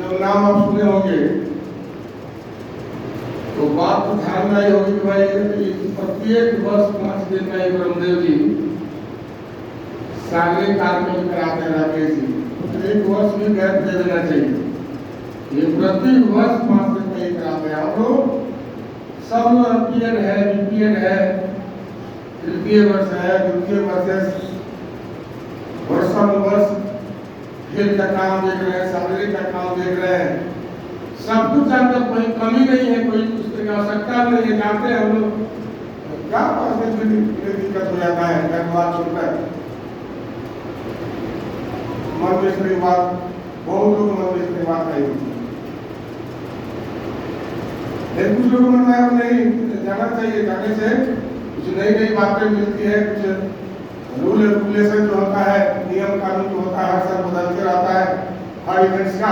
जब नाम आप सुने होंगे तो बात तो ध्यान में आई होगी कि भाई प्रत्येक वर्ष 5 दिन में ब्रह्मदेव जी शारीरिक कार्य कराते हैं राकेश जी, तो एक वर्ष भी गैप दे देना चाहिए। ये प्रति वर्ष 5 दिन में ही कराते हैं। आप लोग सब लोग पीएड है, बीपीएड है, तृतीय वर्ष है, द्वितीय वर्ष है, वर्ष खेल का काम देख रहे हैं, शारीरिक का काम देख रहे हैं, सब कुछ जानते, कोई कमी नहीं है, कोई उसकी आवश्यकता नहीं है। जानते हैं हम लोग क्या पास में दिक्कत हो जाता है, क्या बात सुनकर मन में इसकी बात, बहुत लोग मन में इसकी बात नहीं होती, लेकिन कुछ लोगों में नहीं जाना चाहिए। जाने से कुछ नई नई बातें मिलती है, कुछ रूल रेगुलेशन जो होता है, नियम कानून जो होता है, हर साल बदलते रहता है हर इवेंट्स का,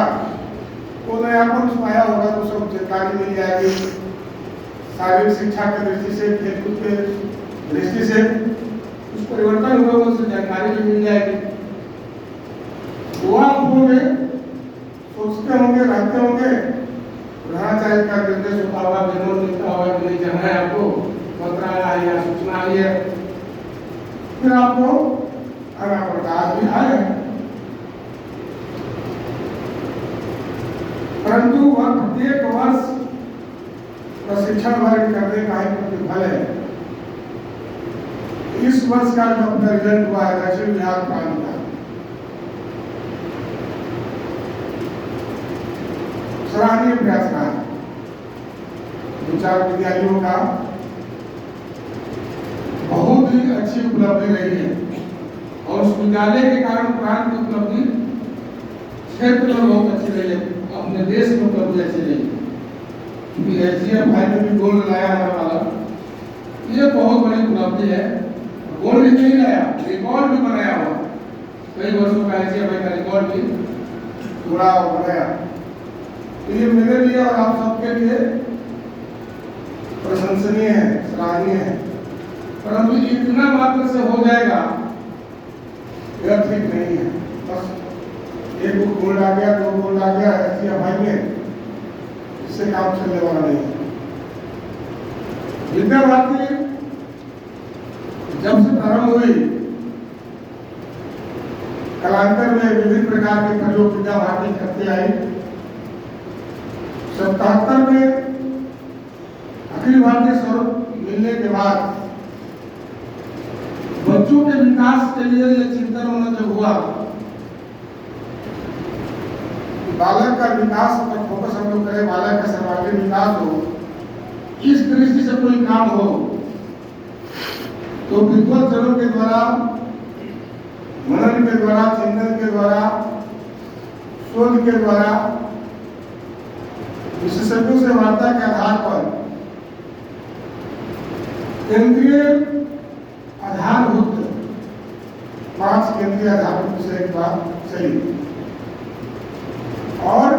वो नयापन उसमें आया होगा तो सब जानकारी मिल जाएगी। शारीरिक शिक्षा की दृष्टि से, खेलकूद के दृष्टि से कुछ परिवर्तन हुआ, उससे जानकारी भी मिल जाएगी। वो आप होंगे, सोचते होंगे, रहते होंगे, प्रधानाचार्य का निर्देश होता होगा, मेमो मिलता होगा कि नहीं जाना है आपको, पत्र आया है या सूचना आई है, फिर आपको आना पड़ता। आज भी आए, परंतु वह प्रत्येक वर्ष प्रशिक्षण वर्ग करने का ही प्रतिफल है। इस वर्ष का जो अपना रिजल्ट हुआ है दक्षिण बिहार प्रांत का, सराहनीय प्रयास रहा है। 2-4 विद्यालयों का बहुत ही अच्छी उपलब्धि रही है और उस विद्यालय के कारण प्रांत की उपलब्धि क्षेत्र में बहुत अच्छी रही है, अपने देश में उपलब्धि अच्छी रही है। क्योंकि एसडीएम भाई ने भी गोल्ड लाया हमारा वाला, ये बहुत बड़ी उपलब्धि है। गोल्ड भी नहीं लाया, रिकॉर्ड भी बनाया हुआ, कई वर्षों का एसडीएम भाई का रिकॉर्ड भी पूरा बनाया। तो ये मेरे लिए और आप सबके लिए प्रशंसनीय है, सराहनीय है। परंतु इतना मात्र से हो जाएगा यह ठीक नहीं है। बस एक गोल्ड आ गया, 2 गोल्ड आ गया ऐसी भाई में, इससे काम चलने वाला नहीं है। विद्या भारती जब से प्रारंभ हुई, कालांतर में विभिन्न प्रकार के प्रयोग विद्या भारती करते आई। 77 में अखिल भारतीय स्वरूप मिलने के बाद बच्चों के विकास के लिए यह चिंतन होना जब हुआ, बालक का विकास पर फोकस हम लोग करें, बालक का सर्वांगीण विकास हो, इस दृष्टि से कोई काम हो, तो विद्वज्जनों के द्वारा, मनन के द्वारा, चिंतन के द्वारा, शोध के द्वारा, विशेषज्ञों से वार्ता के आधार पर केंद्रीय आधारभूत 5 केंद्रीय आधारभूत विषय की बात चली और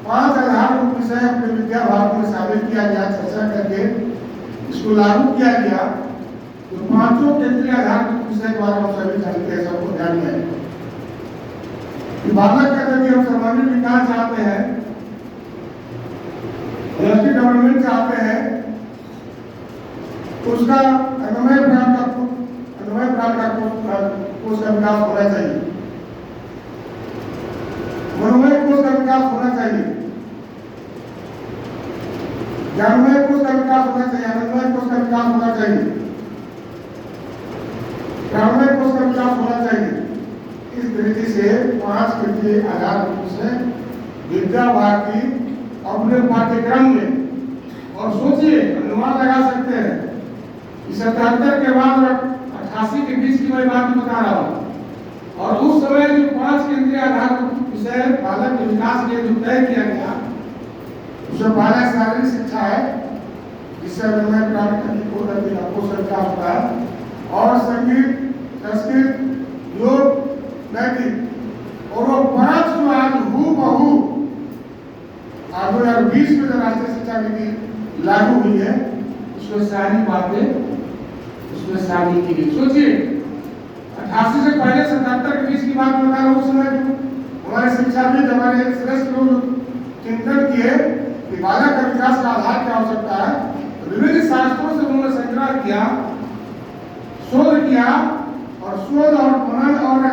5 आधारभूत विषय अपने विद्या भारती में शामिल किया गया, चर्चा करके इसको लागू किया गया। तो 5 केंद्रीय आधारभूत विषय के बारे में हम सभी जानते हैं, सबको ध्यान में है। बालक का यदि हम सर्वांगीण विकास चाहते हैं, होलिस्टिक डेवलपमेंट चाहते हैं, तो उसका अन्वय प्राण का कोष का विकास होना चाहिए, मनोमय कोष का विकास होना चाहिए, ज्ञानमय कोष का विकास होना चाहिए, आनंदमय कोष का विकास होना चाहिए, प्राणमय कोष का विकास होना चाहिए। इस दृष्टि से 5 केंद्रीय आधारभूत से विद्या भारती अपने पाठ्यक्रम में, और सोचिए अनुमान लगा सकते हैं, 77 के बाद और 88 के बीच की मैं बात बता रहा हूँ, और उस समय जो 5 केंद्रीय आधारभूत विषय बालक के विकास के लिए जो तय किया गया, उसमें बालक शारीरिक शिक्षा है, जिससे अनुमय प्राप्त करने को विकास होता है, और संगीत, संस्कृत, योग, नैतिक, और वो 5 जो आज हूबहू 2020 में जो राष्ट्रीय शिक्षा नीति लागू हुई है, उसमें सारी बातें उसमें शामिल की गई। सोचिए 88 से पहले 77 के बीच की बात बता रहा हूँ, उस समय हमारे शिक्षाविद, हमारे श्रेष्ठ लोग चिंतन किए कि बालक का विकास का आधार क्या हो सकता है। विभिन्न शास्त्रों से उन्होंने संग्रह किया, शोध किया और शोध और मनन और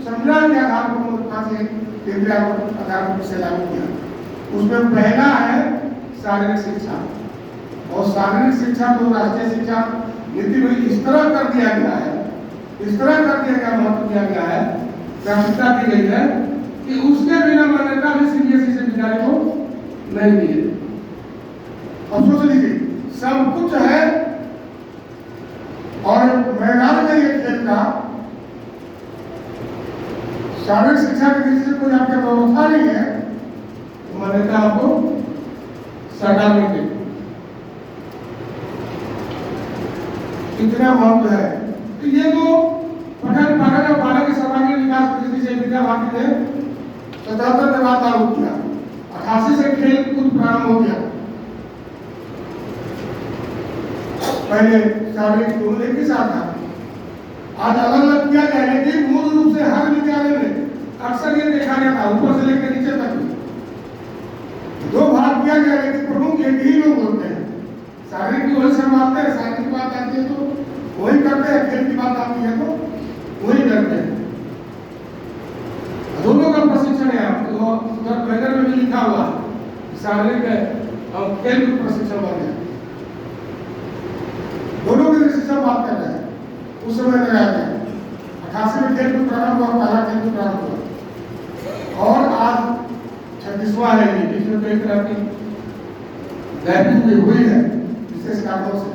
संग्रह के आधार पर उन्होंने केंद्रीय आधार पर से लागू किया। उसमें पहला है शारीरिक शिक्षा, और शारीरिक शिक्षा को राष्ट्रीय शिक्षा नीति में इस तरह कर दिया गया है, इस तरह कर दिया गया, महत्व दिया गया है, प्राथमिकता दी गई है कि उसके बिना मान्यता भी सीबीएसई से विद्यालय को नहीं मिले। अब सोच लीजिए, सब कुछ है और मैदान में ये खेल का शारीरिक शिक्षा की दृष्टि से कोई आपके व्यवस्था नहीं है, तो मान्यता आपको सरकार में देगी। कितना महत्व है। तो ये जो पठन पाठन और बालक के सर्वांगीण विकास की दृष्टि से विद्या भारती ने 77 के बाद लागू किया, 88 से खेल कूद प्रारंभ हो गया। पहले शारीरिक दोनों एक ही साथ था, आज अलग अलग किया गया, लेकिन मूल रूप से हर विद्यालय में अक्सर ये देखा गया था, ऊपर से लेकर नीचे तक दो भाग किया गया, लेकिन प्रमुख एक ही लोग होते हैं। शारीरिक की वही संभालते हैं, शारीरिक की बात आती है तो वही करते हैं, खेल की बात आती है तो वही करते हैं। दोनों का प्रशिक्षण है, उधर बैनर में भी लिखा हुआ शारीरिक है और खेल कूद प्रशिक्षण वाले हैं, दोनों की दृष्टि से बात कर रहे हैं। उस समय लगाया गया 88 में खेल कूद प्रारंभ हुआ, पहला खेल कूद प्रारंभ हुआ, और आज 36वां है, जिसमें कई तरह की गैपिंग भी हुई है विशेष कारणों से।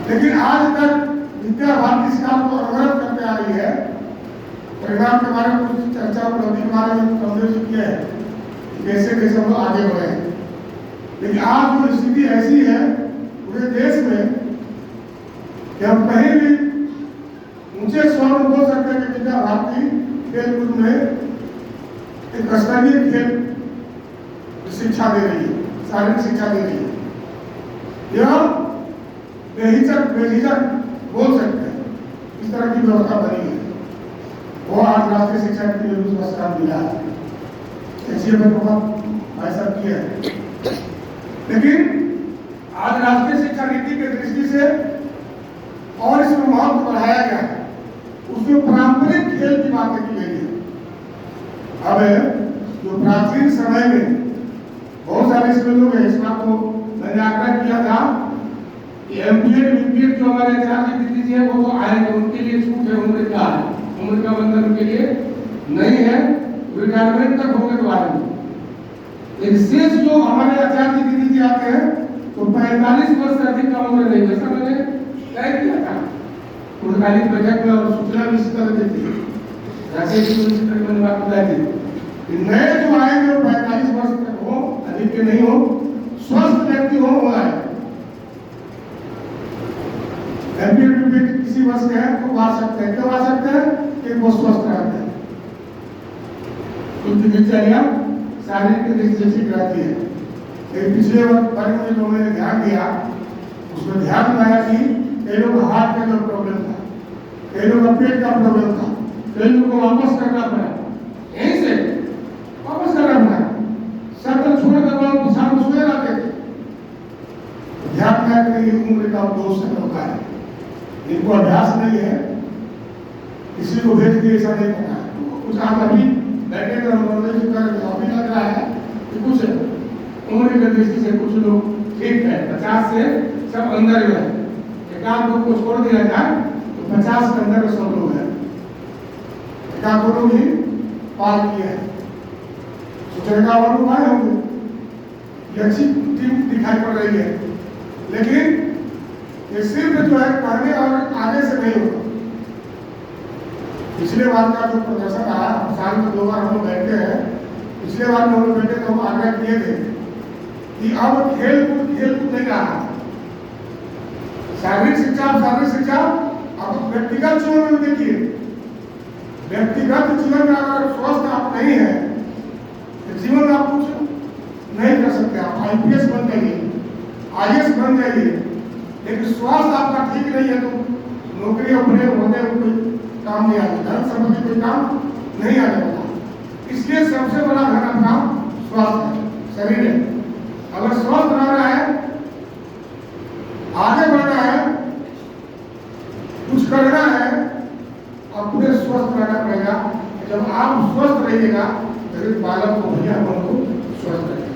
लेकिन आज तक विद्या भारती इस काम को अवगत करते आ रही है। परिणाम के बारे में कुछ चर्चा उपलब्धि के बारे में समझे चुकी है, कैसे कैसे हम लोग आगे बढ़े हैं। लेकिन आज जो स्थिति ऐसी है पूरे देश में कि हम कहीं भी ऊंचे स्वर में बोल सकते हैं कि विद्या भारती खेल कूद में एक स्तरीय खेल शिक्षा दे रही है, शारीरिक शिक्षा दे रही है। यह बेझिझक बोल सकते हैं, इस तरह की व्यवस्था बनी है। वो आज राष्ट्रीय शिक्षा नीति में भी पुरस्कार मिला है, ऐसा किया है। लेकिन आज राष्ट्रीय शिक्षा नीति की दृष्टि से और इसमें महत्व बढ़ाया गया है, उसमें पारंपरिक खेल की बातें की गई है। अब जो प्राचीन समय में बहुत सारे स्कूलों में इस बात को मैंने आग्रह किया था कि एमपीएड बीपीएड जो हमारे आचार्य दीदी जी है वो तो आएंगे, उनके लिए छूट है, उम्र का है, उम्र का बंधन उनके लिए नहीं है, रिटायरमेंट तक होंगे तो आएंगे। शेष जो हमारे आचार्य दीदी जी आते हैं तो 45 वर्ष से अधिक का उम्र नहीं, ऐसा मैंने तय किया था पूर्णकालिक बैठक में, और सूचना भी इसी तरह देती है, राकेश जी मैंने बात बताई थी। नए जो आएंगे वो 45 वर्ष तक हो, अधिक के नहीं हो, स्वस्थ व्यक्ति हो, वो आए। किसी वर्ष के हैं तो आ सकते हैं, क्यों आ सकते हैं कि वो स्वस्थ रहते हैं, उनकी दिनचर्या शारीरिक दृष्टि से ठीक रहती है। लेकिन पिछले वर्ग में जो मैंने ध्यान दिया उसमें ध्यान आया कि कई लोग हार्ट का जो प्रॉब्लम था, कई लोग का पेट का प्रॉब्लम था, कई लोग को वापस करना पड़ा, यहीं से वापस करना पड़ा, सब तक छोड़कर वो पिछाड़ सोए रहते थे। ध्यान में कि उम्र का दोष होता है, इनको अभ्यास नहीं है, किसी को भेज के ऐसा नहीं करना है। कुछ आप अभी बैठे कर अभी लग रहा है कि कुछ उम्र की दृष्टि से कुछ लोग ठीक है, 50 से सब अंदर है, एकाध लोग को छोड़ दिया जाए तो 50 के अंदर सब लोग हैं, एकाध लोग ही पार किए हैं। सोचने का और उपाय होंगे, ये अच्छी टीम दिखाई पड़ रही है, लेकिन ये सिर्फ जो है पढ़ने और आगे से नहीं होगा। पिछले बार का जो प्रदर्शन आया, साल में 2 बार हम लोग बैठे हैं, पिछले बार में हम लोग बैठे तो हम आग्रह किए थे कि अब खेल कूद नहीं रहा, शारीरिक शिक्षा अब व्यक्तिगत जीवन में देखिए, व्यक्तिगत जीवन में अगर स्वस्थ आप नहीं है तो जीवन में आप कुछ नहीं कर सकते। आप आईपीएस बन जाइए, आईएएस बन जाइए, लेकिन स्वास्थ्य आपका ठीक नहीं है तो नौकरी अपने होने कोई काम नहीं आने, धन संबंधी कोई काम नहीं आने वाला। इसलिए सबसे बड़ा धन अपना स्वस्थ है, शरीर है। अगर स्वस्थ रहना है, आगे बढ़ना है, कुछ करना है, अपने स्वस्थ रहना पड़ेगा। जब आप स्वस्थ रहिएगा, तो बालक को भैया मन को स्वस्थ रहिएगा।